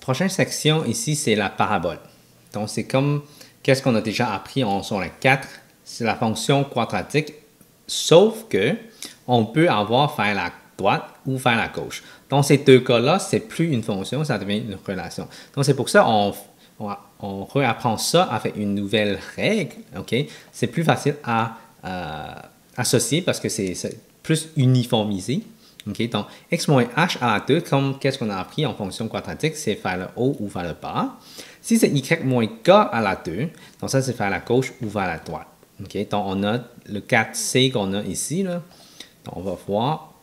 prochaine section ici, c'est la parabole. Donc, c'est comme qu'est-ce qu'on a déjà appris en secondaire 4. C'est la fonction quadratique, sauf que on peut avoir faire la droite ou faire la gauche. Dans ces deux cas-là, c'est plus une fonction, ça devient une relation. Donc, c'est pour ça on réapprend ça avec une nouvelle règle. Okay? C'est plus facile à associer parce que c'est plus uniformisé. Okay? Donc, x moins h à la 2, comme qu'est-ce qu'on a appris en fonction quadratique, c'est faire le haut ou faire le bas. Si c'est y moins k à la 2, donc ça, c'est faire la gauche ou vers la droite. Okay? Donc, on a le 4c qu'on a ici. Là. Donc, on va voir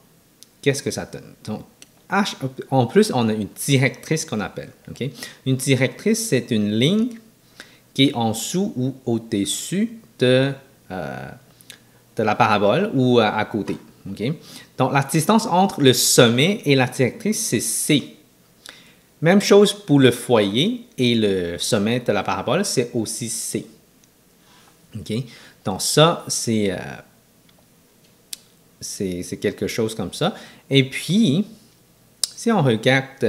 qu'est-ce que ça donne. Donc, H, en plus, on a une directrice qu'on appelle. Okay? Une directrice, c'est une ligne qui est en dessous ou au-dessus de la parabole ou à côté. Okay? Donc, la distance entre le sommet et la directrice, c'est C. Même chose pour le foyer et le sommet de la parabole, c'est aussi C. Okay? Donc, ça, c'est quelque chose comme ça. Et puis, si on regarde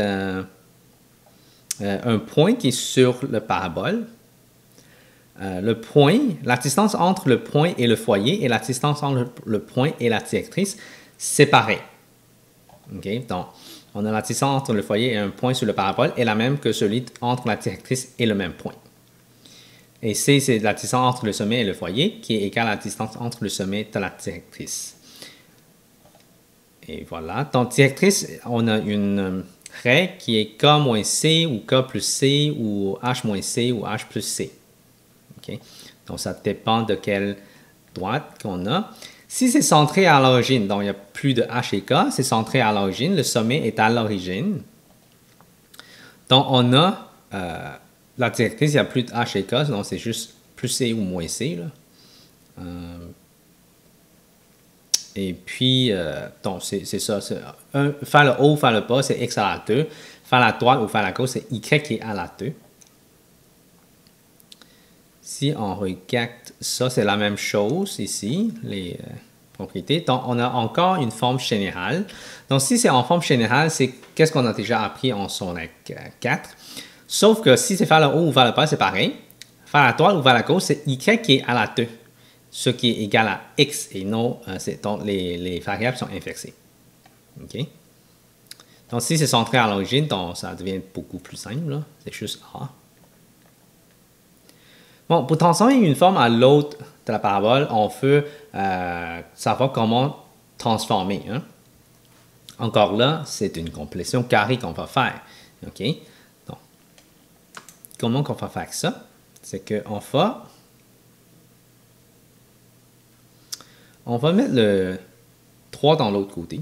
un point qui est sur le parabole, le point, la distance entre le point et le foyer et la distance entre le point et la directrice, c'est pareil. Okay? Donc, on a la distance entre le foyer et un point sur le parabole est la même que celui entre la directrice et le même point. Et C, c'est la distance entre le sommet et le foyer qui est égale à la distance entre le sommet de la directrice. Et voilà. Donc, directrice, on a une règle qui est K moins C ou K plus C ou H moins C ou H plus C. Okay? Donc, ça dépend de quelle droite qu'on a. Si c'est centré à l'origine, donc il n'y a plus de H et K, c'est centré à l'origine, le sommet est à l'origine. Donc, on a la directrice, il n'y a plus de H et K, donc c'est juste plus C ou moins C. Là. Et puis, donc, c'est ça. Faire le haut ou faire le bas, c'est x à la 2. Faire la droite ou faire la gauche, c'est y qui est à la 2. Si on regarde ça, c'est la même chose ici, les propriétés. Donc, on a encore une forme générale. Donc, si c'est en forme générale, c'est qu'est-ce qu'on a déjà appris en secondaire 4. Sauf que si c'est faire le haut ou faire le bas, c'est pareil. Faire la droite ou faire la gauche, c'est y qui est à la 2. Ce qui est égal à x et non, donc les variables sont inversées. Okay? Donc, si c'est centré à l'origine, ça devient beaucoup plus simple. C'est juste A. Bon, pour transformer une forme à l'autre de la parabole, on veut savoir comment transformer. Hein? Encore là, c'est une complétion carrée qu'on va faire. Okay? Donc, comment on va faire ça? C'est qu'on va... On va mettre le 3 dans l'autre côté.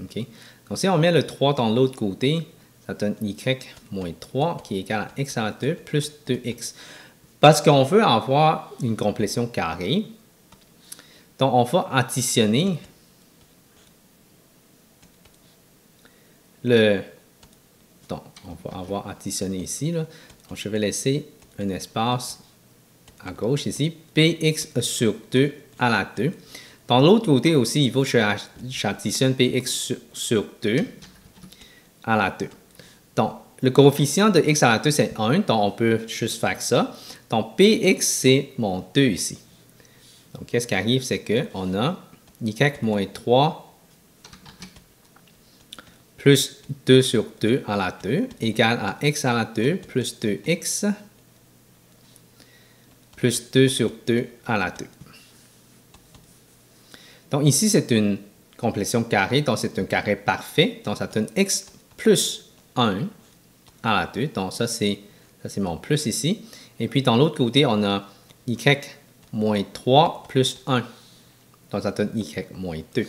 Okay? Donc, si on met le 3 dans l'autre côté, ça donne y moins 3 qui est égal à x à la 2 plus 2x. Parce qu'on veut avoir une complétion carrée, donc on va additionner le... Donc, on va avoir additionné ici. Là. Donc, je vais laisser un espace à gauche ici, px sur 2 à la 2. Dans l'autre côté aussi, il faut que j'additionne px sur 2 à la 2. Donc, le coefficient de x à la 2, c'est 1, donc on peut juste faire ça. Donc, px, c'est mon 2 ici. Donc, qu'est-ce qui arrive, c'est qu'on a y moins 3 plus 2 sur 2 à la 2 égale à x à la 2 plus 2x plus 2 sur 2 à la 2. Donc, ici, c'est une complétion carrée, donc c'est un carré parfait. Donc, ça donne x plus 1 à la 2. Donc, ça, c'est mon plus ici. Et puis, dans l'autre côté, on a y moins 3 plus 1. Donc, ça donne y moins 2.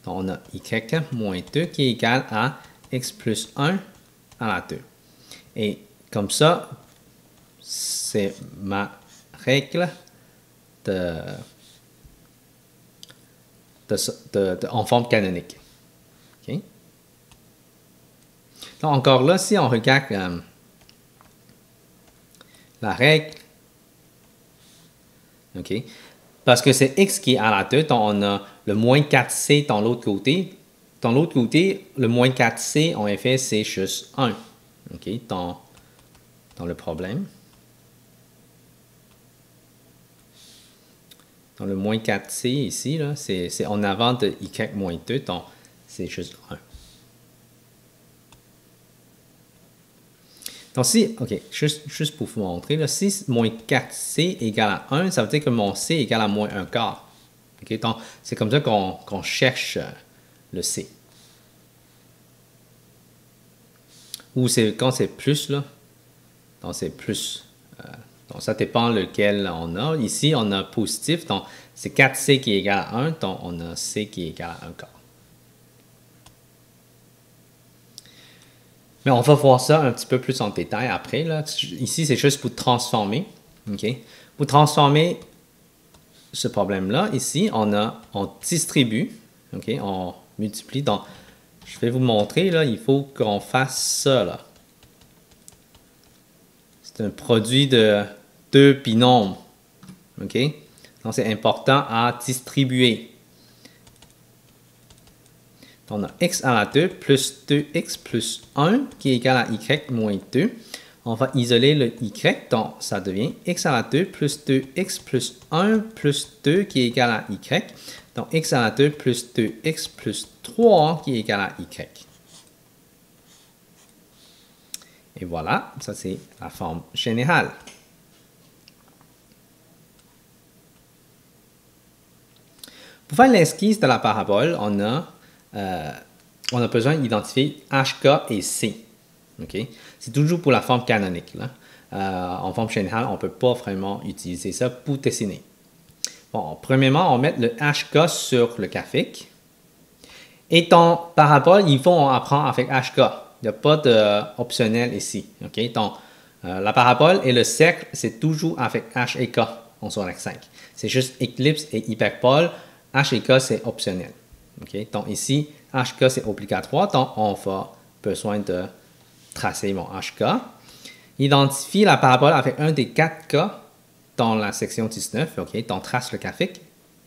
Donc, on a y moins 2 qui est égal à x plus 1 à la 2. Et comme ça, c'est ma règle en forme canonique. Okay? Donc, encore là, si on regarde la règle, okay, parce que c'est x qui est à la 2, donc on a le moins 4c dans l'autre côté. Dans l'autre côté, le moins 4c, en effet, c'est juste 1. OK, dans le problème. Dans le moins 4c ici, c'est en avant de y moins 2, donc c'est juste 1. Donc si, OK, juste pour vous montrer, là, si moins 4c égale à 1, ça veut dire que mon c égale à moins 1 quart. OK, donc c'est comme ça qu'on cherche le c. Ou quand c'est plus, là, donc c'est plus. Donc ça dépend lequel on a. Ici, on a positif, donc c'est 4c qui est égal à 1, donc on a c qui est égal à 1 quart. Mais on va voir ça un petit peu plus en détail après. Là. Ici, c'est juste pour transformer. Okay? Pour transformer ce problème-là, ici, on distribue, okay? On multiplie. Donc, je vais vous montrer, là, il faut qu'on fasse ça. Là. C'est un produit de deux binomes. Okay? Donc, c'est important à distribuer. On a x à la 2 plus 2x plus 1 qui est égal à y moins 2. On va isoler le y, donc ça devient x à la 2 plus 2x plus 1 plus 2 qui est égal à y. Donc x à la 2 plus 2x plus 3 qui est égal à y. Et voilà, ça c'est la forme générale. Pour faire l'esquisse de la parabole, on a besoin d'identifier HK et C. Okay? C'est toujours pour la forme canonique. Là. En forme générale, on ne peut pas vraiment utiliser ça pour dessiner. Bon, premièrement, on met le HK sur le graphique. Et dans parabole, il faut en apprendre avec HK. Il n'y a pas d'optionnel ici. Okay? Donc, la parabole et le cercle, c'est toujours avec H et K en sur 5. C'est juste éclipse et hyperbole. H et K, c'est optionnel. Okay? Donc ici, HK, c'est obligatoire. Donc, on va besoin de tracer mon HK. Identifie la parabole avec un des 4 cas dans la section 19. Okay? Donc, trace le graphique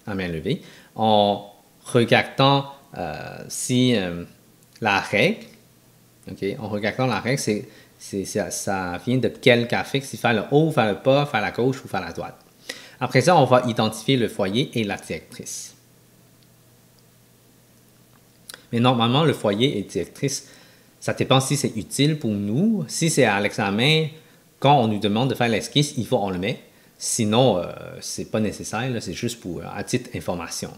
à main levée en regardant si la règle, okay? En regardant la règle, ça vient de quel graphique, si faire le haut, faire le bas, faire la gauche ou faire la droite. Après ça, on va identifier le foyer et la directrice. Mais normalement, le foyer et directrice, ça dépend si c'est utile pour nous. Si c'est à l'examen, quand on nous demande de faire l'esquisse, il faut on le met. Sinon, ce n'est pas nécessaire, c'est juste pour à titre d'information.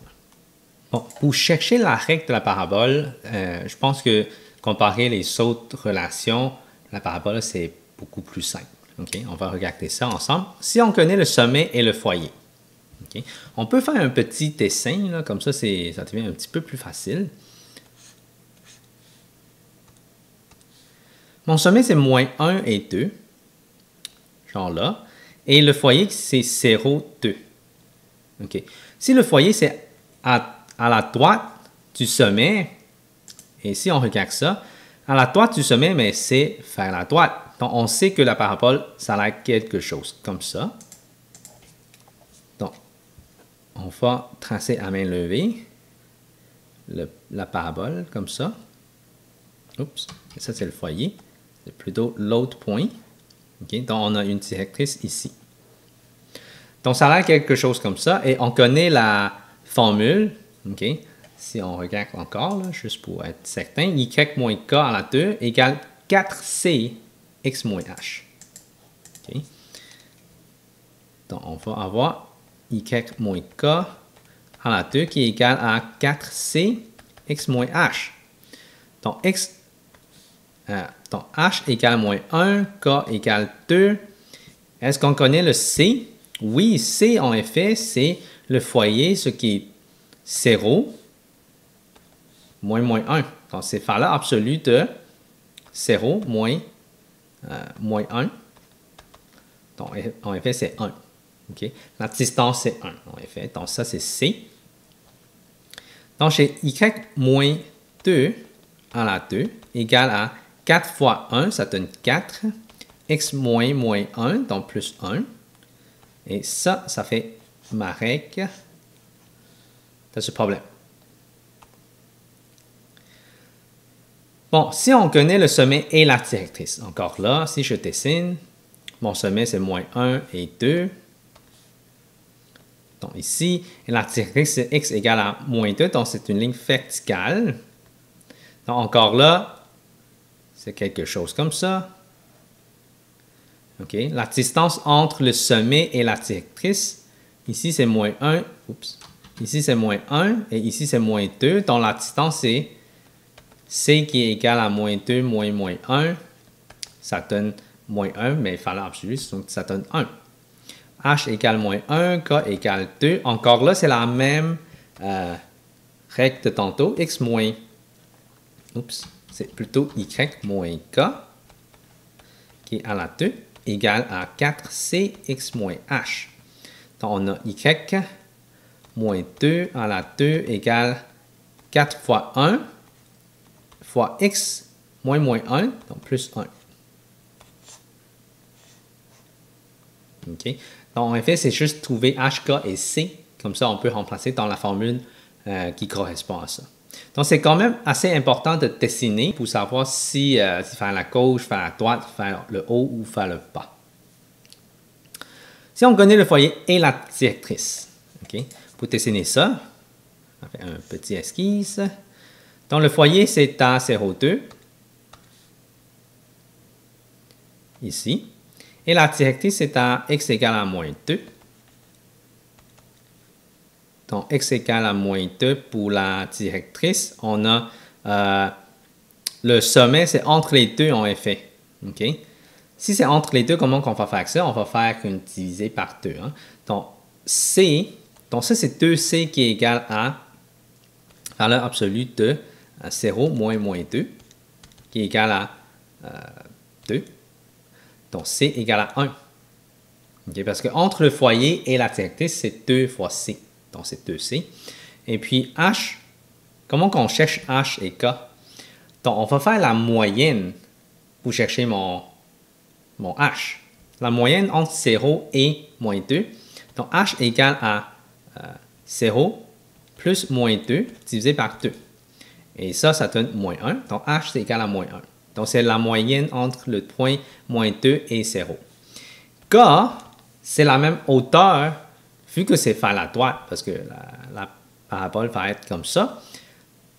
Bon, pour chercher la règle de la parabole, je pense que comparer les autres relations, la parabole, c'est beaucoup plus simple. Okay? On va regarder ça ensemble. Si on connaît le sommet et le foyer, okay? On peut faire un petit dessin, là, comme ça devient un petit peu plus facile. Mon sommet, c'est moins 1 et 2, genre là. Et le foyer, c'est 0, 2. Okay. Si le foyer, c'est à la droite du sommet, et si on regarde ça, à la droite du sommet, mais c'est vers la droite. Donc, on sait que la parabole, ça a l'air quelque chose comme ça. Donc, on va tracer à main levée la parabole comme ça. Oups, et ça c'est le foyer. C'est plutôt l'autre point. Okay? Donc, on a une directrice ici. Donc, ça a l'air quelque chose comme ça. Et on connaît la formule. Okay? Si on regarde encore, là, juste pour être certain, y moins k à la 2 égale 4c x moins h. Okay? Donc, on va avoir y moins k à la 2 qui est égal à 4c x moins h. Donc, donc, h égale moins 1, k égale 2. Est-ce qu'on connaît le c? Oui, c, en effet, c'est le foyer, ce qui est 0, moins 1. Donc, c'est la valeur absolue de 0 moins 1. Donc, en effet, c'est 1. Okay? La distance, c'est 1, en effet. Donc, ça, c'est c. Donc, j'ai y moins 2 à la 2 égale à 4 fois 1, ça donne 4. X moins 1, donc plus 1. Et ça fait ma règle de ce problème. Bon, si on connaît le sommet et la directrice, encore là, si je dessine, mon sommet c'est moins 1 et 2. Donc ici, la directrice c'est x égale à moins 2, donc c'est une ligne verticale. Donc encore là, c'est quelque chose comme ça. OK. La distance entre le sommet et la directrice, ici c'est moins 1. Oups. Ici c'est moins 1 et ici c'est moins 2. Donc la distance c'est c qui est égal à moins 2 moins 1. Ça donne moins 1, mais valeur absolue, donc ça donne 1. H égale moins 1, K égale 2. Encore là, c'est la même règle de tantôt. X moins... Oups, c'est plutôt Y moins K qui est à la 2 égale à 4C X moins H. Donc, on a Y moins 2 à la 2 égale 4 fois 1 fois X moins 1, donc plus 1. OK. Donc, en fait, c'est juste trouver H, K et C. Comme ça, on peut remplacer dans la formule qui correspond à ça. Donc, c'est quand même assez important de dessiner pour savoir si faire la gauche, faire la droite, faire le haut ou faire le bas. Si on connaît le foyer et la directrice, OK, pour dessiner ça, on fait un petit esquisse. Donc, le foyer, c'est à 0,2. Ici. Et la directrice, c'est à x égale à moins 2. Donc, x égale à moins 2 pour la directrice. On a le sommet, c'est entre les deux en effet. OK? Si c'est entre les deux, comment on va faire ça? On va faire une divisée par 2. Hein? Donc, C, donc ça, c'est 2C qui est égal à valeur absolue de 0 moins 2, qui est égal à 2. Donc, C égale à 1. Okay, parce qu'entre le foyer et la directrice, c'est 2 fois C. Donc, c'est 2C. Et puis, H, comment qu'on cherche H et K? Donc, on va faire la moyenne pour chercher mon H. La moyenne entre 0 et moins 2. Donc, H égale à 0 plus moins 2 divisé par 2. Et ça donne moins 1. Donc, H, c'est égal à moins 1. Donc, c'est la moyenne entre le point moins 2 et 0. K, c'est la même hauteur, vu que c'est vers la droite, parce que la parabole va être comme ça.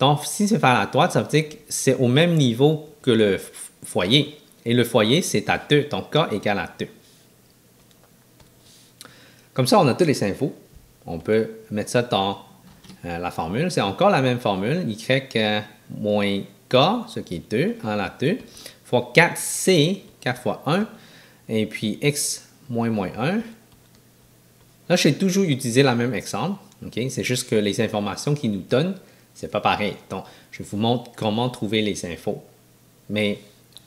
Donc, si c'est vers la droite, ça veut dire que c'est au même niveau que le foyer. Et le foyer, c'est à 2. Donc, K égale à 2. Comme ça, on a toutes les infos. On peut mettre ça dans la formule. C'est encore la même formule. Y moins K, ce qui est 2, à la 2, fois 4C, 4 fois 1, et puis X moins 1. Là, j'ai toujours utilisé le même exemple. Okay? C'est juste que les informations qu'ils nous donnent, c'est pas pareil. Donc, je vous montre comment trouver les infos. Mais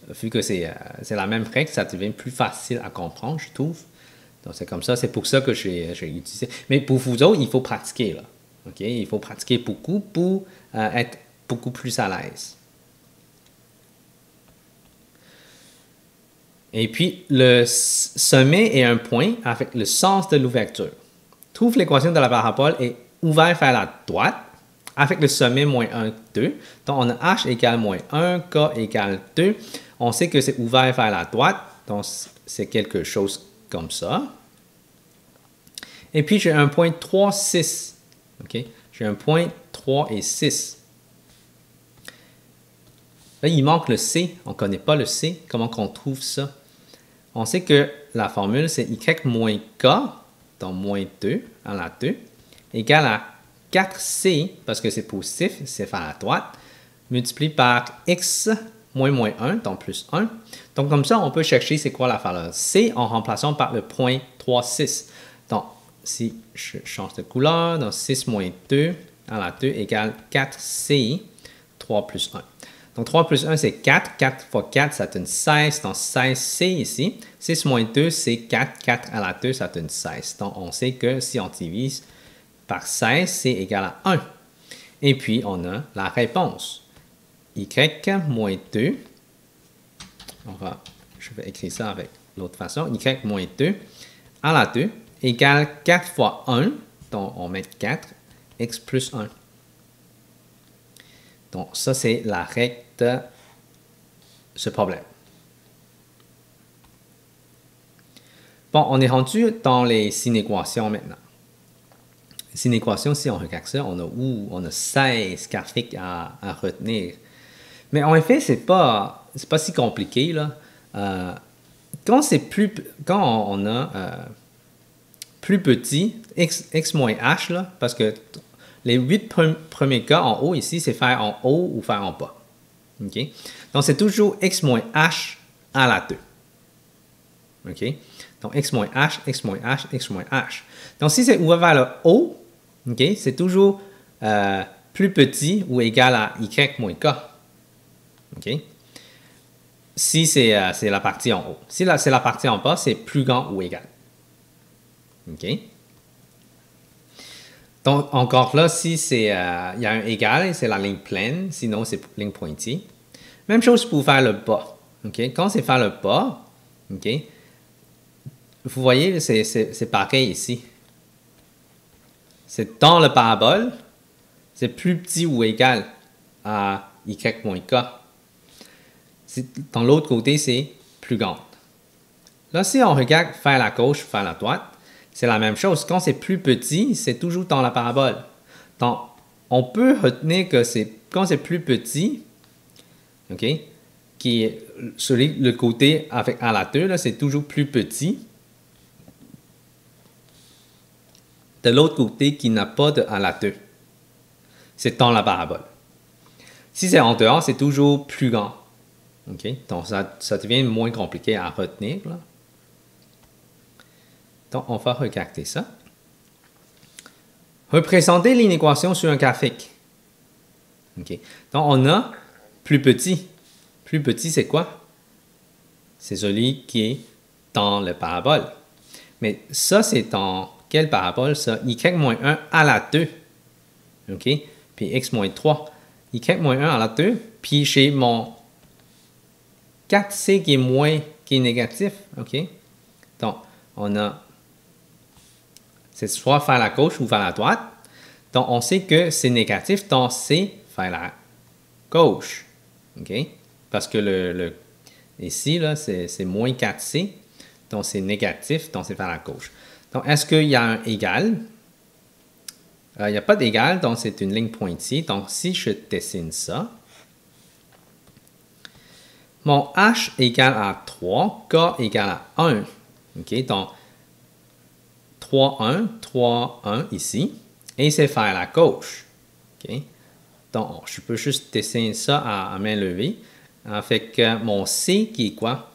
vu que c'est la même règle, ça devient plus facile à comprendre, je trouve. Donc, c'est comme ça. C'est pour ça que j'ai utilisé. Mais pour vous autres, il faut pratiquer. Là. Okay? Il faut pratiquer beaucoup pour être beaucoup plus à l'aise. Et puis, le sommet est un point avec le sens de l'ouverture. Trouve l'équation de la parabole est ouvert vers la droite avec le sommet moins 1, 2. Donc, on a H égale moins 1, K égale 2. On sait que c'est ouvert vers la droite, donc c'est quelque chose comme ça. Et puis, j'ai un point 3, 6. Okay? J'ai un point 3 et 6. Là, il manque le C. On ne connaît pas le C. Comment qu'on trouve ça? On sait que la formule, c'est Y moins K, donc moins 2 à la 2, égale à 4C, parce que c'est positif, c'est vers la droite, multiplié par X moins 1, donc plus 1. Donc, comme ça, on peut chercher c'est quoi la valeur C en remplaçant par le point 3, 6. Donc, si je change de couleur, donc 6 moins 2 à la 2 égale 4C, 3 plus 1. Donc, 3 plus 1, c'est 4. 4 fois 4, ça donne 16. Donc, 16C ici. 6 moins 2, c'est 4. 4 à la 2, ça donne 16. Donc, on sait que si on divise par 16, c'est égal à 1. Et puis, on a la réponse. Y moins 2. Je vais écrire ça avec l'autre façon. Y moins 2 à la 2 égale 4 fois 1. Donc, on met 4. X plus 1. Donc, ça, c'est la règle de ce problème. Bon, on est rendu dans les inéquations maintenant. Les inéquations, si on regarde ça, on a 16 graphiques à retenir. Mais en effet, c'est pas si compliqué, là. Quand on a plus petit, x moins h, là, parce que les 8 premiers cas en haut ici, c'est faire en haut ou faire en bas. Okay? Donc, c'est toujours x moins h à la 2. OK? Donc, x moins h, x moins h, x moins h. Donc, si c'est ouvert vers le haut, okay, c'est toujours plus petit ou égal à y moins k. OK? Si c'est la partie en haut. Si c'est la partie en bas, c'est plus grand ou égal. OK? Donc, encore là, si il y a un égal, c'est la ligne pleine. Sinon, c'est ligne pointillée. Même chose pour faire le bas. OK? Quand c'est faire le bas, OK? Vous voyez, c'est pareil ici. C'est dans le parabole, c'est plus petit ou égal à y moins k. Dans l'autre côté, c'est plus grand. Là, si on regarde faire la gauche, faire la droite, c'est la même chose. Quand c'est plus petit, c'est toujours dans la parabole. Donc, on peut retenir que quand c'est plus petit, OK, qui est le côté avec à la 2, c'est toujours plus petit. De l'autre côté qui n'a pas de à la 2. C'est dans la parabole. Si c'est en dehors, c'est toujours plus grand. Okay? Donc, ça devient moins compliqué à retenir, là. Donc, on va regarder ça. Représenter l'inéquation sur un graphique. Okay. Donc, on a plus petit. Plus petit, c'est quoi? C'est celui qui est dans le parabole. Mais ça, c'est dans quelle parabole, ça? Y moins 1 à la 2. OK? Puis x moins 3. Y moins 1 à la 2. Puis j'ai mon 4c qui est négatif. OK? Donc, on a... C'est soit faire la gauche ou vers la droite. Donc, on sait que c'est négatif, donc c'est vers la gauche. OK? Parce que ici, là, c'est moins 4c. Donc, c'est négatif, donc c'est vers la gauche. Donc, est-ce qu'il y a un égal? Il n'y a pas d'égal, donc c'est une ligne pointillée. Donc, si je dessine ça, mon h égale à 3, k égale à 1. OK? Donc, 3, 1, 3, 1 ici. Et c'est vers la gauche. OK? Donc, je peux juste dessiner ça à main levée. Avec mon c qui est quoi?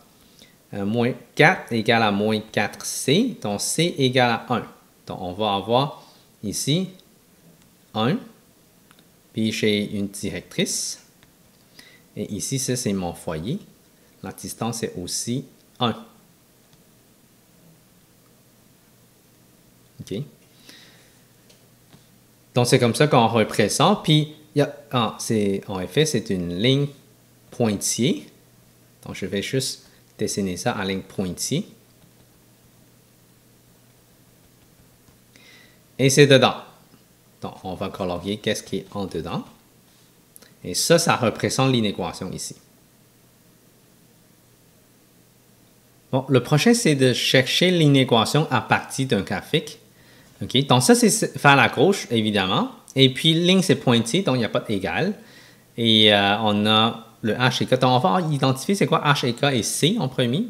Moins 4 égale à moins 4c. Donc, c égale à 1. Donc, on va avoir ici 1. Puis, j'ai une directrice. Et ici, ça, c'est mon foyer. La distance est aussi 1. OK? Donc, c'est comme ça qu'on représente. Puis, en effet, c'est une ligne pointillée. Donc, je vais juste dessiner ça en ligne pointillée. Et c'est dedans. Donc, on va colorier qu'est-ce qui est en dedans. Et ça représente l'inéquation ici. Bon, le prochain, c'est de chercher l'inéquation à partir d'un graphique. OK? Donc, ça, c'est faire la gauche, évidemment. Et puis, ligne, c'est pointillé, donc il n'y a pas d'égal. Et on a le h et k. Donc, on va identifier c'est quoi h et k et c en premier.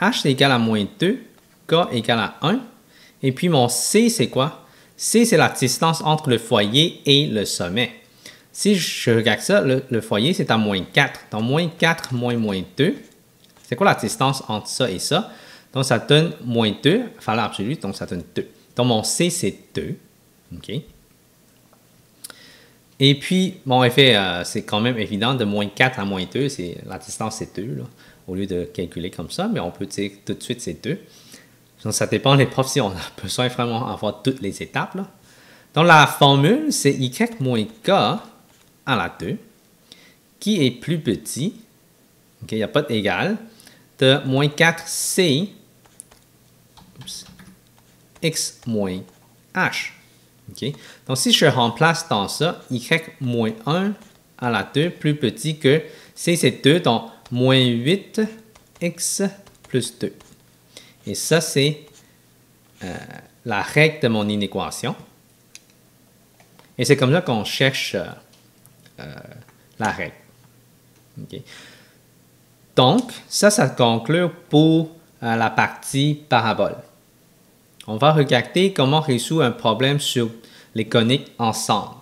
H, c'est égal à moins 2. K égale à 1. Et puis, mon c, c'est quoi? C, c'est la distance entre le foyer et le sommet. Si je regarde ça, le foyer, c'est à moins 4. Donc, moins 4 moins 2. C'est quoi la distance entre ça et ça? Donc, ça donne moins 2, valeur absolue, donc ça donne 2. Donc, mon C, c'est 2. OK? Et puis, bon, en effet, c'est quand même évident, de moins 4 à moins 2, la distance, c'est 2, là, au lieu de calculer comme ça, mais on peut dire tout de suite, c'est 2. Donc, ça dépend des profs si on a besoin vraiment d'avoir toutes les étapes, là. Donc, la formule, c'est y moins k à la 2, qui est plus petit, OK, il n'y a pas d'égal, de moins 4c x moins h. Okay? Donc, si je remplace dans ça, y moins 1 à la 2 plus petit que C, c'est 2, donc moins 8x plus 2. Et ça, c'est la règle de mon inéquation. Et c'est comme ça qu'on cherche la règle. Okay. Donc, ça conclut pour la partie parabole. On va regarder comment résoudre un problème sur les coniques ensemble.